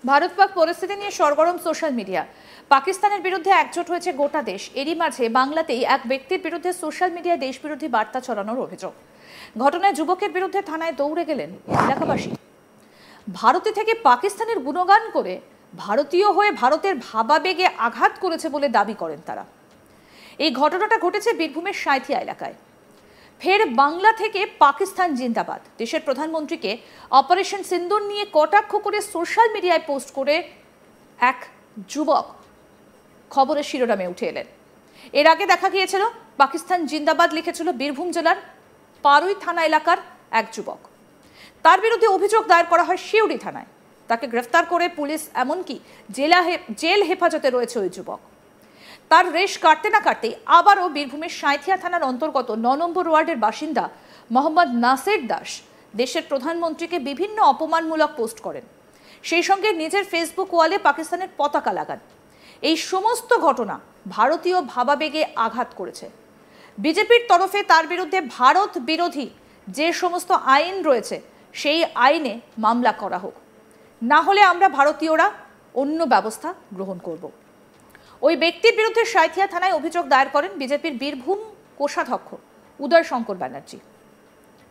ভারত পাক পরিস্থিতি নিয়ে সরগরম social media. পাকিস্তানের বিরুদ্ধে একজোট হয়েছে গোটা দেশ। এরই মাঝে বাংলাতেই এক ব্যক্তির বিরুদ্ধে সোশ্যাল মিডিয়ায় দেশবিরোধী বার্তা ছড়ানোর অভিযোগ। ঘটনায় যুবকের বিরুদ্ধে থানায় দৌড়ে গেলেন এলাকাবাসী। ভারতে থেকে পাকিস্তানের গুণগান করে ভারতীয় হয়ে ভারতের ভাবাবেগে আঘাত করেছে বলে দাবি করেন তারা। এই ঘটনাটা ঘটেছে বীরভূমের সাঁইথিয়া এলাকায়। ফের বাংলা থেকে পাকিস্তান জিন্দাবাদ। দেশের প্রধানমন্ত্রীকে অপারেশন সিন্দুর নিয়ে কটাক্ষ করে সোশ্যাল মিডিয়ায় পোস্ট করে এক যুবক খবরের শিরোনামে উঠে এলেন। এর আগে দেখা গিয়েছিল পাকিস্তান জিন্দাবাদ লিখেছিল বীরভূম জেলার পারুই থানা এলাকার এক যুবক। তার বিরুদ্ধে অভিযোগ দায়ের করা হয় সিউড়ি থানায়। তাকে গ্রেফতার করে পুলিশ, এমনকি জেল হেফাজতে রয়েছে ওই যুবক। তার রেশ কাটতে না কাটতেই আবারও বীরভূমের সাঁইথিয়া থানার অন্তর্গত ৯ নম্বর ওয়ার্ডের বাসিন্দা মোহাম্মদ নাসির দাস দেশের প্রধানমন্ত্রীকে বিভিন্ন অপমানমূলক পোস্ট করেন। সেই সঙ্গে নিজের ফেসবুক ওয়ালে পাকিস্তানের পতাকা লাগান। এই সমস্ত ঘটনা ভারতীয় ভাবাবেগে আঘাত করেছে। বিজেপির তরফে তার বিরুদ্ধে ভারত বিরোধী যে সমস্ত আইন রয়েছে সেই আইনে মামলা করা হোক, না হলে আমরা ভারতীয়রা অন্য ব্যবস্থা গ্রহণ করব। ওই ব্যক্তির বিরুদ্ধে সাঁইথিয়া থানায় অভিযোগ দায়ের করেন বিজেপির বীরভূম কোষাধ্যক্ষ উদয় শঙ্কর ব্যানার্জি।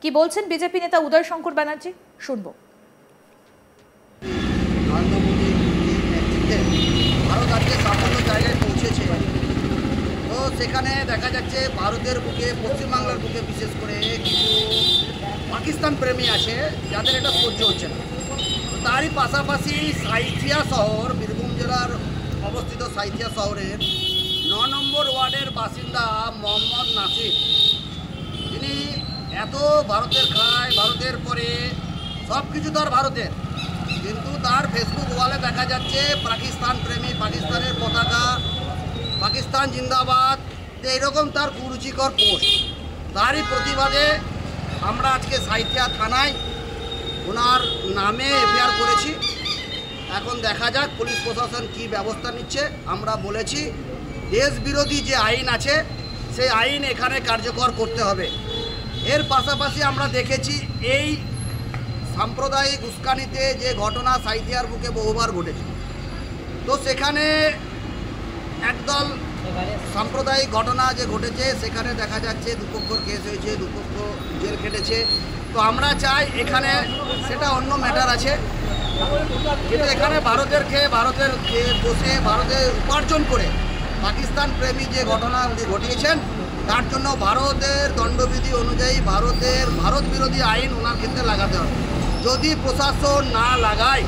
কি বলছেন বিজেপি নেতা উদয় শঙ্কর ব্যানার্জি, শুনবো। ভারত আজকে সামান্য জায়গায় পৌঁছেছে, তো সেখানে দেখা যাচ্ছে ভারতের বুকে, পশ্চিমবাংলার বুকে বিশেষ করে কিছু পাকিস্তান প্রেমী আছে যাদের এটা সহ্য হচ্ছে না। তারই পাশাপাশি সাঁইথিয়া শহর, বীরভূম জেলার অবস্থিত সাঁইথিয়া শহরের ৯ নম্বর ওয়ার্ডের বাসিন্দা মোহাম্মদ নাসির, তিনি এত ভারতের খায়, ভারতের পরে সব কিছু তার ভারতের, কিন্তু তার ফেসবুক ওয়ালে দেখা যাচ্ছে পাকিস্তান প্রেমী, পাকিস্তানের পতাকা, পাকিস্তান জিন্দাবাদ, এইরকম তার কুরুচিকর পোস্ট। তারই প্রতিবাদে আমরা আজকে সাঁইথিয়া থানায় ওনার নামে এফআইআর করেছি। এখন দেখা যাক পুলিশ প্রশাসন কি ব্যবস্থা নিচ্ছে। আমরা বলেছি দেশ বিরোধী যে আইন আছে সেই আইন এখানে কার্যকর করতে হবে। এর পাশাপাশি আমরা দেখেছি এই সাম্প্রদায়িক উস্কানিতে যে ঘটনা সাঁইথিয়ার বুকে বহুবার ঘটেছে, তো সেখানে একদল সাম্প্রদায়িক ঘটনা যে ঘটেছে সেখানে দেখা যাচ্ছে দুপক্ষর কেস হয়েছে, দুপক্ষ জেল খেটেছে। তো আমরা চাই এখানে সেটা অন্য ম্যাটার আছে, কিন্তু এখানে ভারতের বসে ভারতের উপার্জন করে পাকিস্তান প্রেমী যে ঘটনা উনি ঘটিয়েছেন তার জন্য ভারতের দণ্ডবিধি অনুযায়ী ভারত বিরোধী আইন ওনার ক্ষেত্রে লাগাতে হবে। যদি প্রশাসন না লাগায়,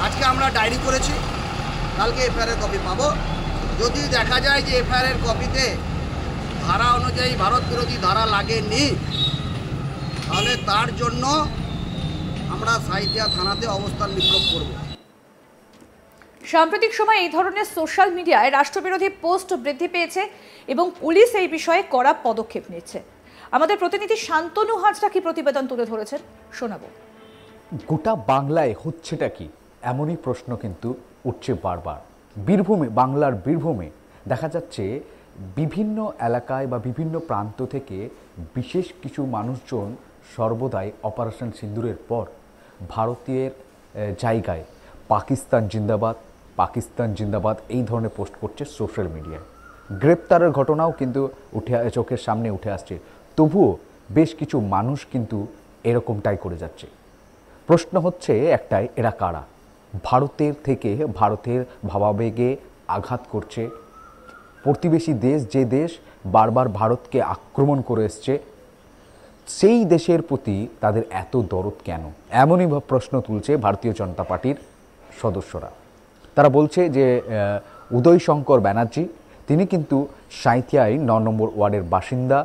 আজকে আমরা ডায়েরি করেছি, কালকে এফআইআরের কপি পাবো। যদি দেখা যায় যে এফআইআরের কপিতে ধারা অনুযায়ী ভারত বিরোধী ধারা লাগেনি, তাহলে তার জন্য আমরা সাঁইথিয়া থানাতে অবস্থান বিক্ষোভ করব। সাম্প্রতিক সময়ে এই ধরনের সোশ্যাল মিডিয়ায় রাষ্ট্রবিরোধী পোস্ট বৃদ্ধি পেয়েছে এবং পুলিশ এই বিষয়ে কড়া পদক্ষেপ নিচ্ছে। আমাদের প্রতিনিধি শান্তনু হাজরা কি প্রতিবেদন তুলে ধরেছেন, শোনাবো। গোটা বাংলায় হচ্ছেটা কি, এমনই প্রশ্ন কিন্তু উঠছে বারবার। বাংলার বীরভূমে দেখা যাচ্ছে বিভিন্ন এলাকায় বা বিভিন্ন প্রান্ত থেকে বিশেষ কিছু মানুষজন সর্বদাই অপারেশন সিন্দুরের পর ভারতীয় জায়গায় পাকিস্তান জিন্দাবাদ এই ধরনের পোস্ট করছে সোশ্যাল মিডিয়ায়। গ্রেপ্তারের ঘটনাও কিন্তু চোখের সামনে উঠে আসছে। তবুও বেশ কিছু মানুষ কিন্তু এরকমটাই করে যাচ্ছে। প্রশ্ন হচ্ছে একটাই, এরা কারা? ভারতের থেকে ভারতের ভাবাবেগে আঘাত করছে প্রতিবেশী দেশ, যে দেশ বারবার ভারতকে আক্রমণ করে এসছে, সেই দেশের প্রতি তাদের এত দরদ কেন? এমনই প্রশ্ন তুলছে ভারতীয় জনতা পার্টির সদস্যরা। তারা বলছে যে উদয় শঙ্কর ব্যানার্জি, তিনি কিন্তু সাঁইথিয়ায় ৯ নম্বর ওয়ার্ডের বাসিন্দা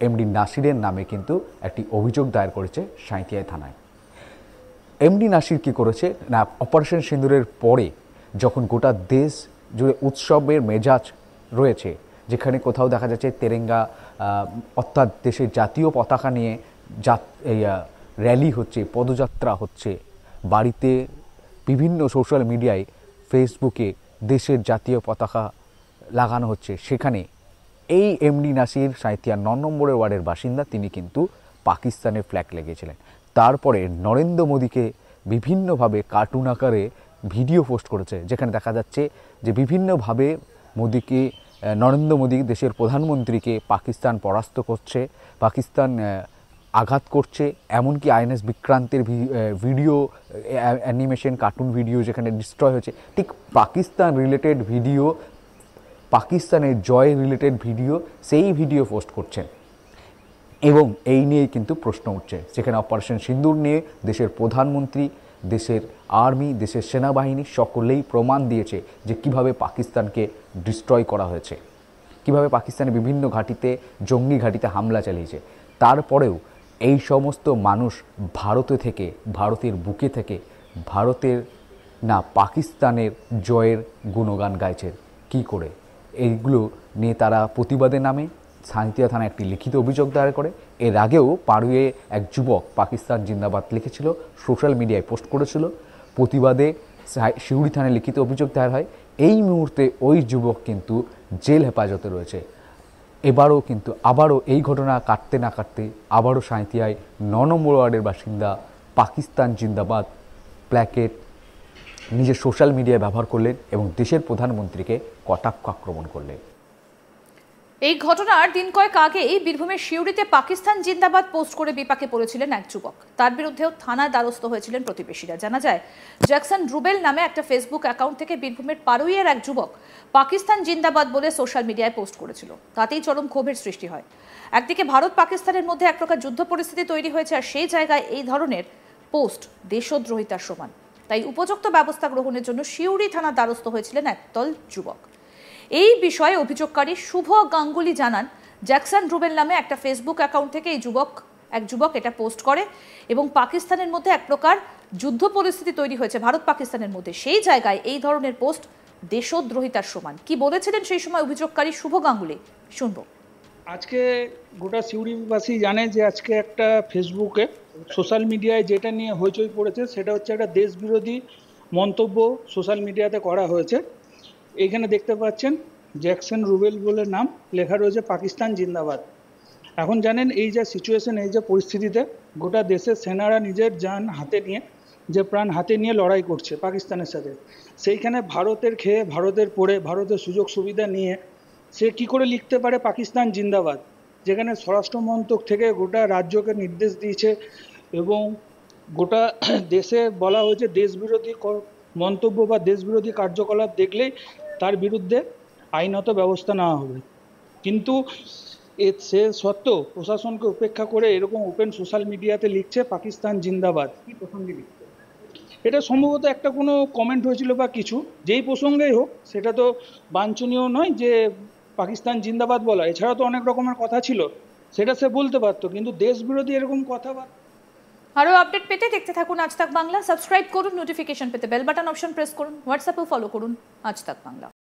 এমডি নাসিরের নামে কিন্তু একটি অভিযোগ দায়ের করেছে সাঁইথিয়ায় থানায়। এমডি নাসির কি করেছে না, অপারেশন সিন্দুরের পরে যখন গোটা দেশ জুড়ে উৎসবের মেজাজ রয়েছে, যেখানে কোথাও দেখা যাচ্ছে তেরেঙ্গা অর্থাৎ দেশের জাতীয় পতাকা নিয়ে র্যালি হচ্ছে, পদযাত্রা হচ্ছে, বাড়িতে বিভিন্ন সোশ্যাল মিডিয়ায় ফেসবুকে দেশের জাতীয় পতাকা লাগানো হচ্ছে, সেখানে এই এমডি নাসির সাঁইথিয়া ৯ নম্বরের ওয়ার্ডের বাসিন্দা, তিনি কিন্তু পাকিস্তানের ফ্ল্যাগ লেগেছিলেন। তারপরে নরেন্দ্র মোদীকে বিভিন্নভাবে কার্টুন আকারে ভিডিও পোস্ট করেছে, যেখানে দেখা যাচ্ছে যে বিভিন্নভাবে মোদিকে, নরেন্দ্র মোদী দেশের প্রধানমন্ত্রীকে পাকিস্তান পরাস্ত করছে, পাকিস্তান আঘাত করছে, এমনকি আইএনএস বিক্রান্তের ভিডিও, অ্যানিমেশন কার্টুন ভিডিও যেখানে ডিস্ট্রয় হয়েছে, ঠিক পাকিস্তান রিলেটেড ভিডিও, পাকিস্তানের জয় রিলেটেড ভিডিও, সেই ভিডিও পোস্ট করছেন। এবং এই নিয়েই কিন্তু প্রশ্ন উঠছে, যেখানে অপারেশন সিন্দুর নিয়ে দেশের প্রধানমন্ত্রী, দেশের আর্মি, দেশের সেনাবাহিনী সকলেই প্রমাণ দিয়েছে যে কিভাবে পাকিস্তানকে ডিস্ট্রয় করা হয়েছে, কিভাবে পাকিস্তানের বিভিন্ন ঘাঁটিতে, জঙ্গি ঘাঁটিতে হামলা চালিয়েছে। তারপরেও এই সমস্ত মানুষ ভারতে থেকে, ভারতের বুকে থেকে, ভারতের না পাকিস্তানের জয়ের গুণগান গাইছে কি করে? এইগুলো নিয়ে তারা প্রতিবাদে নামে, সাঁইথিয়া থানায় একটি লিখিত অভিযোগ দায়ের করে। এর আগেও পাড়ুয়ে এক যুবক পাকিস্তান জিন্দাবাদ লিখেছিল, সোশ্যাল মিডিয়ায় পোস্ট করেছিল, প্রতিবাদে সিউড়ি থানায় লিখিত অভিযোগ দায়ের হয়। এই মুহূর্তে ওই যুবক কিন্তু জেল হেফাজতে রয়েছে। এবারও কিন্তু আবারও এই ঘটনা কাটতে না কাটতে আবারও সাঁইথিয়ায় 9 নম্বর ওয়ার্ডের বাসিন্দা পাকিস্তান জিন্দাবাদ প্ল্যাকেট নিজের সোশ্যাল মিডিয়ায় ব্যবহার করলেন এবং দেশের প্রধানমন্ত্রীকে কটাক্ষ আক্রমণ করলেন। এই ঘটনার দিন কয়েক আগেই বীরভূমের সিউড়িতে পাকিস্তান জিন্দাবাদ পোস্ট করে বিপাকে পড়েছিলেন এক যুবক। তার বিরুদ্ধেও থানায় দ্বারস্থ হয়েছিলেন প্রতিবেশীরা। জানা যায়, জ্যাকসন রুবেল নামে একটা ফেসবুক অ্যাকাউন্ট থেকে বীরভূমের পাড়ুইয়ের এক যুবক পাকিস্তান জিন্দাবাদ বলে সোশ্যাল মিডিয়ায় পোস্ট করেছিল। তাতেই চরম ক্ষোভের সৃষ্টি হয়। একদিকে ভারত পাকিস্তানের মধ্যে এক প্রকার যুদ্ধ পরিস্থিতি তৈরি হয়েছে, আর সেই জায়গায় এই ধরনের পোস্ট দেশদ্রোহিতার সমান। তাই উপযুক্ত ব্যবস্থা গ্রহণের জন্য সিউড়ি থানার দ্বারস্থ হয়েছিলেন একদল যুবক। এই বিষয়ে অভিযোগকারী শুভ গাঙ্গুলি জানান, জ্যাকসন রুবেল নামে একটা ফেসবুক অ্যাকাউন্ট থেকে এক যুবক এটা পোস্ট করে এবং পাকিস্তানের মধ্যে এক প্রকার যুদ্ধ পরিস্থিতি তৈরি হয়েছে ভারত পাকিস্তানের মধ্যে, সেই জায়গায় এই ধরনের পোস্ট দেশদ্রোহিতার সমান। কি বলেছিলেন সেই সময় অভিযোগকারী শুভ গাঙ্গুলি, শুনবো। আজকে গোটা সিউড়িবাসী জানে যে আজকে একটা ফেসবুকে, সোশ্যাল মিডিয়ায় যেটা নিয়ে হইচই পড়েছে সেটা হচ্ছে একটা দেশবিরোধী মন্তব্য সোশ্যাল মিডিয়াতে করা হয়েছে। এইখানে দেখতে পাচ্ছেন জ্যাকসন রুবেল বলে নাম, লেখা রয়েছে পাকিস্তান জিন্দাবাদ। এখন জানেন এই যে সিচুয়েশন, এই যে পরিস্থিতিতে গোটা দেশের সেনারা নিজের জান হাতে নিয়ে, যে প্রাণ হাতে নিয়ে লড়াই করছে পাকিস্তানের সাথে, সেইখানে ভারতের খেয়ে, ভারতের পড়ে, ভারতের সুযোগ সুবিধা নিয়ে সে কি করে লিখতে পারে পাকিস্তান জিন্দাবাদ, যেখানে স্বরাষ্ট্র মন্ত্রক থেকে গোটা রাজ্যকে নির্দেশ দিয়েছে এবং গোটা দেশে বলা হয়েছে দেশবিরোধী মন্তব্য বা দেশবিরোধী কার্যকলাপ দেখলেই তার বিরুদ্ধে আইনত ব্যবস্থা নেওয়া হবে। কিন্তু সে সত্ত্বেও প্রশাসনকে উপেক্ষা করে এরকম ওপেন সোশ্যাল মিডিয়াতে লিখছে পাকিস্তান জিন্দাবাদ। কি প্রসঙ্গে লিখছে? এটা সম্ভবত একটা কোনো কমেন্ট হয়েছিল বা কিছু, যেই প্রসঙ্গেই হোক, সেটা তো বাঞ্ছনীয় নয় যে পাকিস্তান জিন্দাবাদ বলা। এছাড়া তো অনেক রকমের কথা ছিল, সেটা সে বলতে পারতো, কিন্তু দেশবিরোধী এরকম কথাবার্তা। আরো আপডেট পেতে দেখতে থাকুন আজ তাক বাংলা। সাবস্ক্রাইব করুন, নোটিফিকেশন পেতে বেল বাটন অপশন প্রেস করুন, হোয়াটসঅ্যাপেও ফলো করুন আজ তাক বাংলা।